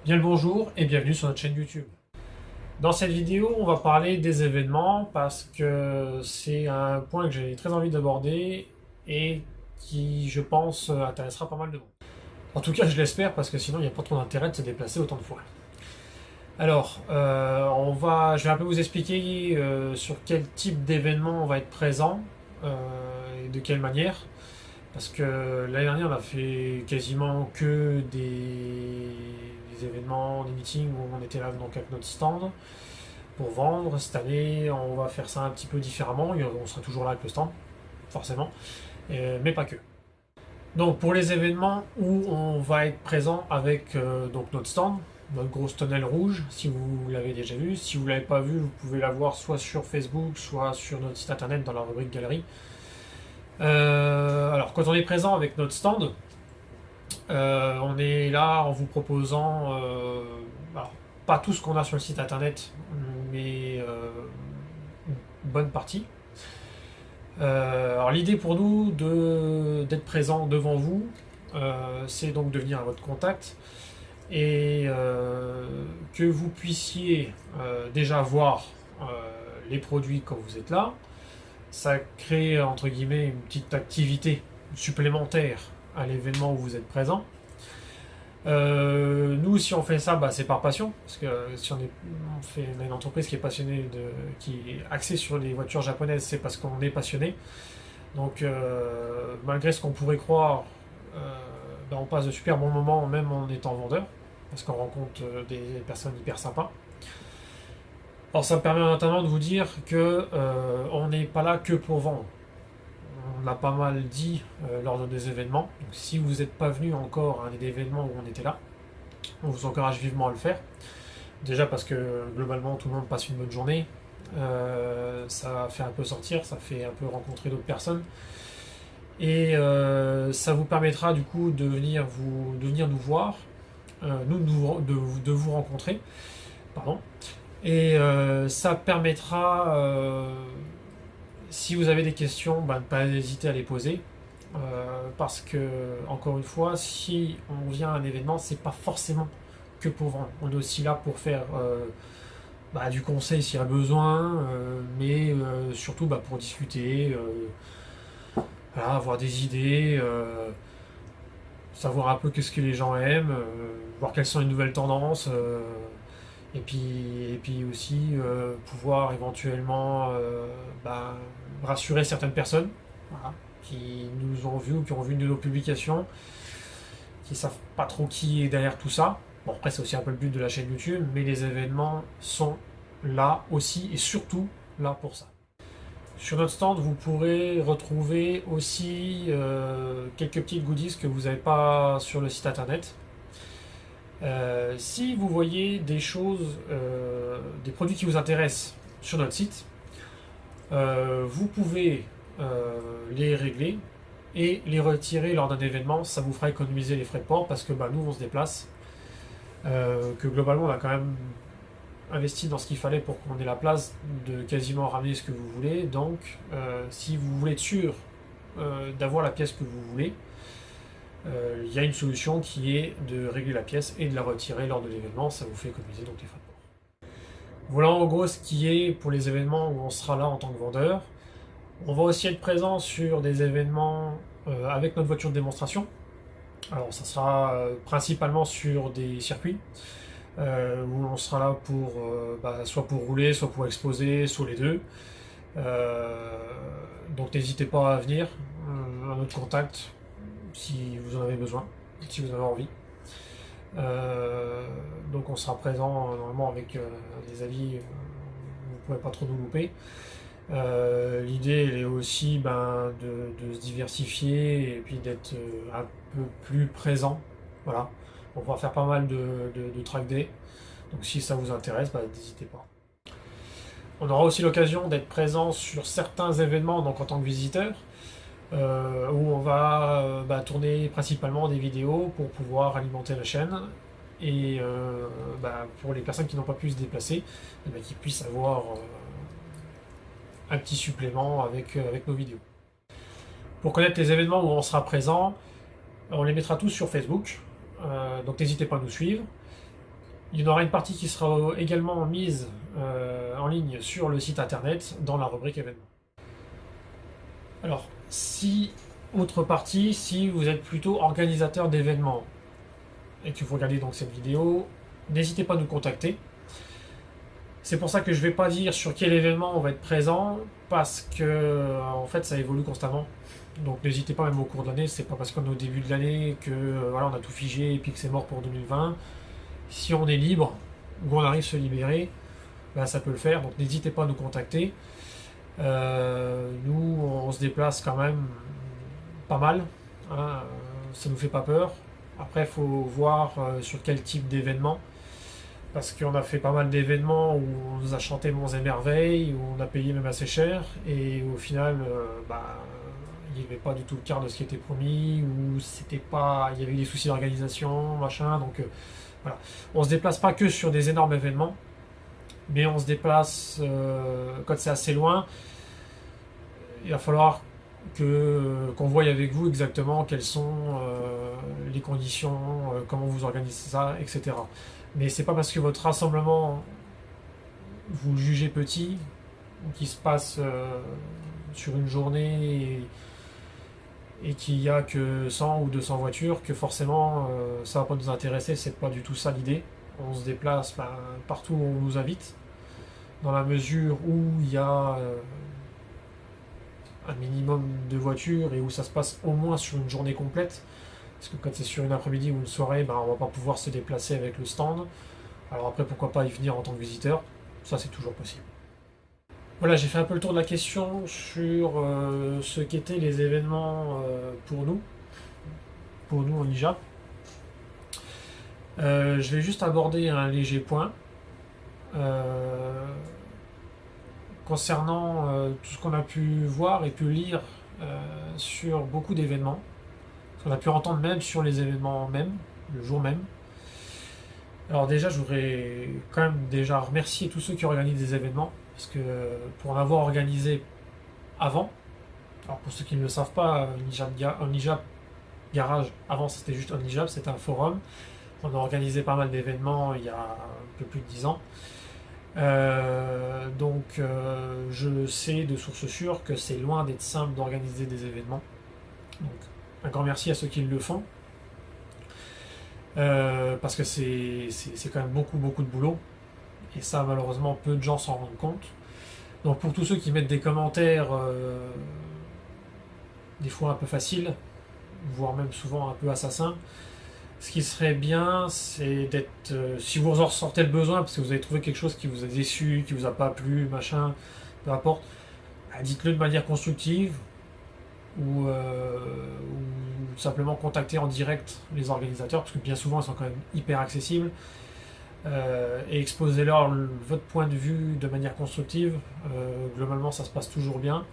Bien le bonjour et bienvenue sur notre chaîne YouTube. Dans cette vidéo, on va parler des événements parce que c'est un point que j'ai très envie d'aborder et qui, je pense, intéressera pas mal de monde. En tout cas, je l'espère parce que sinon, il n'y a pas trop d'intérêt de se déplacer autant de fois. Alors, je vais un peu vous expliquer sur quel type d'événement on va être présent et de quelle manière. Parce que l'année dernière, on a fait quasiment que des événements, des meetings où on était là donc avec notre stand pour vendre. Cette année, on va faire ça un petit peu différemment. On sera toujours là avec le stand, forcément, mais pas que. Donc pour les événements où on va être présent avec donc notre stand, notre grosse tonnelle rouge, si vous l'avez déjà vu. Si vous ne l'avez pas vu, vous pouvez la voir soit sur Facebook, soit sur notre site internet dans la rubrique galerie. Alors quand on est présent avec notre stand, on est là en vous proposant, alors, pas tout ce qu'on a sur le site internet, mais une bonne partie. Alors l'idée pour nous d'être présent devant vous, c'est donc de venir à votre contact et que vous puissiez déjà voir les produits quand vous êtes là. Ça crée entre guillemets une petite activité supplémentaire à l'événement où vous êtes présent. Nous, si on fait ça, bah, c'est par passion, parce que si on a une entreprise qui est passionnée, qui est axée sur les voitures japonaises, c'est parce qu'on est passionné. Donc, malgré ce qu'on pourrait croire, euh, bah, on passe de super bons moments, même en étant vendeur, parce qu'on rencontre des personnes hyper sympas. Alors, ça me permet notamment de vous dire que on n'est pas là que pour vendre. On l'a pas mal dit lors de des événements. Donc, si vous n'êtes pas venu encore à un des événements où on était là, on vous encourage vivement à le faire. Déjà parce que globalement tout le monde passe une bonne journée. Ça fait un peu sortir, ça fait un peu rencontrer d'autres personnes. Et ça vous permettra du coup de venir nous voir, de vous rencontrer. Pardon. Et ça permettra, si vous avez des questions, bah, de ne pas hésiter à les poser. Parce que, encore une fois, si on vient à un événement, c'est pas forcément que pour vendre. On est aussi là pour faire bah, du conseil s'il y a besoin, mais surtout bah, pour discuter, voilà, avoir des idées, savoir un peu qu'est-ce que les gens aiment, voir quelles sont les nouvelles tendances, et puis aussi pouvoir éventuellement bah, rassurer certaines personnes, voilà, qui nous ont vus ou qui ont vu une de nos publications, qui savent pas trop qui est derrière tout ça. Bon, après, c'est aussi un peu le but de la chaîne YouTube, mais les événements sont là aussi et surtout là pour ça. Sur notre stand, vous pourrez retrouver aussi quelques petites goodies que vous n'avez pas sur le site internet. Si vous voyez des choses, des produits qui vous intéressent sur notre site, vous pouvez les régler et les retirer lors d'un événement. Ça vous fera économiser les frais de port parce que bah, nous on se déplace, que globalement on a quand même investi dans ce qu'il fallait pour qu'on ait la place de quasiment ramener ce que vous voulez. Donc si vous voulez être sûr d'avoir la pièce que vous voulez, il y a une solution qui est de régler la pièce et de la retirer lors de l'événement. Ça vous fait économiser donc les frais de port. Voilà en gros ce qui est pour les événements où on sera là en tant que vendeur. On va aussi être présent sur des événements avec notre voiture de démonstration. Alors ça sera principalement sur des circuits où on sera là pour bah, soit pour rouler, soit pour exposer, soit les deux. Donc n'hésitez pas à venir à notre contact si vous en avez besoin, si vous en avez envie. Donc on sera présent normalement avec des avis, vous ne pourrez pas trop nous louper. L'idée elle est aussi ben, de se diversifier et puis d'être un peu plus présent. Voilà. On va faire pas mal de track day. Donc si ça vous intéresse, bah, n'hésitez pas. On aura aussi l'occasion d'être présent sur certains événements donc en tant que visiteur, où on va bah, tourner principalement des vidéos pour pouvoir alimenter la chaîne et bah, pour les personnes qui n'ont pas pu se déplacer, bah, qui puissent avoir un petit supplément avec nos vidéos. Pour connaître les événements où on sera présent, on les mettra tous sur Facebook, donc n'hésitez pas à nous suivre. Il y en aura une partie qui sera également mise en ligne sur le site internet dans la rubrique événements. Alors, autre partie, si vous êtes plutôt organisateur d'événements et que vous regardez donc cette vidéo, n'hésitez pas à nous contacter. C'est pour ça que je ne vais pas dire sur quel événement on va être présent, parce que en fait ça évolue constamment. Donc n'hésitez pas, même au cours de l'année, c'est pas parce qu'on est au début de l'année que voilà, on a tout figé et puis que c'est mort pour 2020. Si on est libre, ou on arrive à se libérer, ben, ça peut le faire, donc n'hésitez pas à nous contacter. Nous, on se déplace quand même pas mal, hein, ça nous fait pas peur. Après, il faut voir sur quel type d'événement, parce qu'on a fait pas mal d'événements où on nous a chanté Monts et Merveilles, où on a payé même assez cher, et au final, il n'y avait pas du tout le quart de ce qui était promis, ou c'était pas, il y avait eu des soucis d'organisation, machin, donc voilà. On se déplace pas que sur des énormes événements, mais on se déplace quand c'est assez loin. Il va falloir qu'on voie avec vous exactement quelles sont les conditions, comment vous organisez ça, etc. Mais c'est pas parce que votre rassemblement vous le jugez petit, ou qui se passe sur une journée et qu'il n'y a que 100 ou 200 voitures que forcément ça va pas nous intéresser. C'est pas du tout ça l'idée. On se déplace partout où on nous invite, dans la mesure où il y a un minimum de voitures et où ça se passe au moins sur une journée complète. Parce que quand c'est sur une après-midi ou une soirée, on va pas pouvoir se déplacer avec le stand. Alors après, pourquoi pas y venir en tant que visiteur, ça c'est toujours possible. Voilà, j'ai fait un peu le tour de la question sur ce qu'étaient les événements pour nous en IJAP. Je vais juste aborder un léger point concernant tout ce qu'on a pu voir et pu lire sur beaucoup d'événements, ce qu'on a pu entendre même sur les événements même, le jour même. Alors déjà, je voudrais quand même déjà remercier tous ceux qui organisent des événements, parce que pour en avoir organisé avant, alors pour ceux qui ne le savent pas, un IJAP Garage, avant c'était juste un IJAP, c'était un forum. On a organisé pas mal d'événements il y a un peu plus de 10 ans. Donc je sais de sources sûres que c'est loin d'être simple d'organiser des événements. Donc un grand merci à ceux qui le font. Parce que c'est quand même beaucoup de boulot. Et ça, malheureusement, peu de gens s'en rendent compte. Donc pour tous ceux qui mettent des commentaires, des fois un peu faciles, voire même souvent un peu assassins, ce qui serait bien, c'est d'être, si vous en ressortez le besoin, parce que vous avez trouvé quelque chose qui vous a déçu, qui vous a pas plu, machin, peu importe, dites-le de manière constructive, ou simplement contacter en direct les organisateurs, parce que bien souvent ils sont quand même hyper accessibles, et exposez-leur votre point de vue de manière constructive. Globalement, ça se passe toujours bien.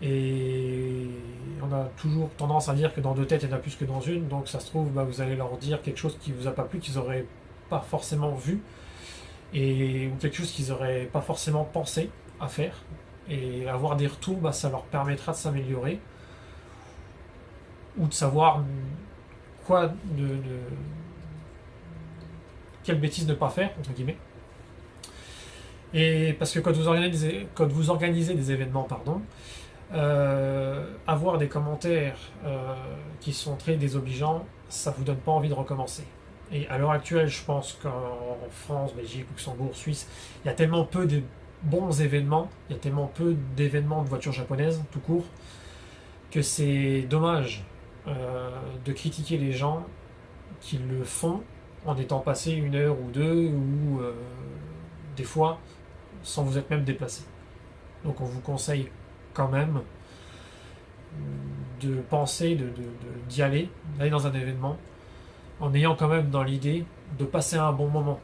Et on a toujours tendance à dire que dans deux têtes, il y en a plus que dans une. Donc ça se trouve, vous allez leur dire quelque chose qui vous a pas plu, qu'ils n'auraient pas forcément vu, ou quelque chose qu'ils n'auraient pas forcément pensé à faire. Et avoir des retours, ça leur permettra de s'améliorer, ou de savoir quoi quelle bêtise ne pas faire, entre guillemets. Et parce que quand vous organisez des événements, avoir des commentaires qui sont très désobligeants, ça vous donne pas envie de recommencer. Et à l'heure actuelle, je pense qu'en France, Belgique, Luxembourg, Suisse, il y a tellement peu de bons événements, il y a tellement peu d'événements de voitures japonaises, tout court, que c'est dommage de critiquer les gens qui le font en étant passé une heure ou deux, ou des fois sans vous être même déplacé. Donc on vous conseille quand même de penser, d'y aller, d'aller dans un événement, en ayant quand même dans l'idée de passer un bon moment.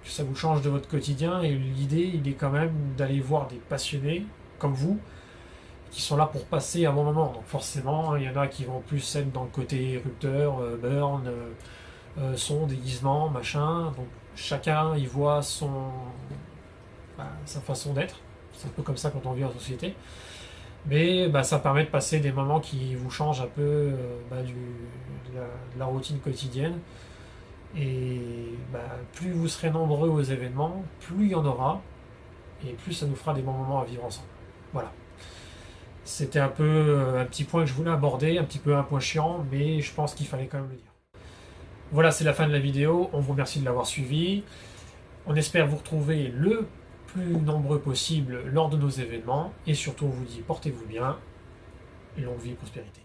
Que ça vous change de votre quotidien, et l'idée, il est quand même d'aller voir des passionnés comme vous, qui sont là pour passer un bon moment. Donc forcément, il y en a qui vont plus être dans le côté érupteur, burn, son, déguisement, machin. Donc chacun y voit sa façon d'être. C'est un peu comme ça quand on vit en société. Mais ça permet de passer des moments qui vous changent un peu de la routine quotidienne. Et bah, plus vous serez nombreux aux événements, plus il y en aura, et plus ça nous fera des bons moments à vivre ensemble. Voilà. C'était un peu un petit point que je voulais aborder, un petit peu un point chiant, mais je pense qu'il fallait quand même le dire. Voilà, c'est la fin de la vidéo. On vous remercie de l'avoir suivi. On espère vous retrouver le plus nombreux possible lors de nos événements. Et surtout, on vous dit portez-vous bien. Et longue vie et prospérité.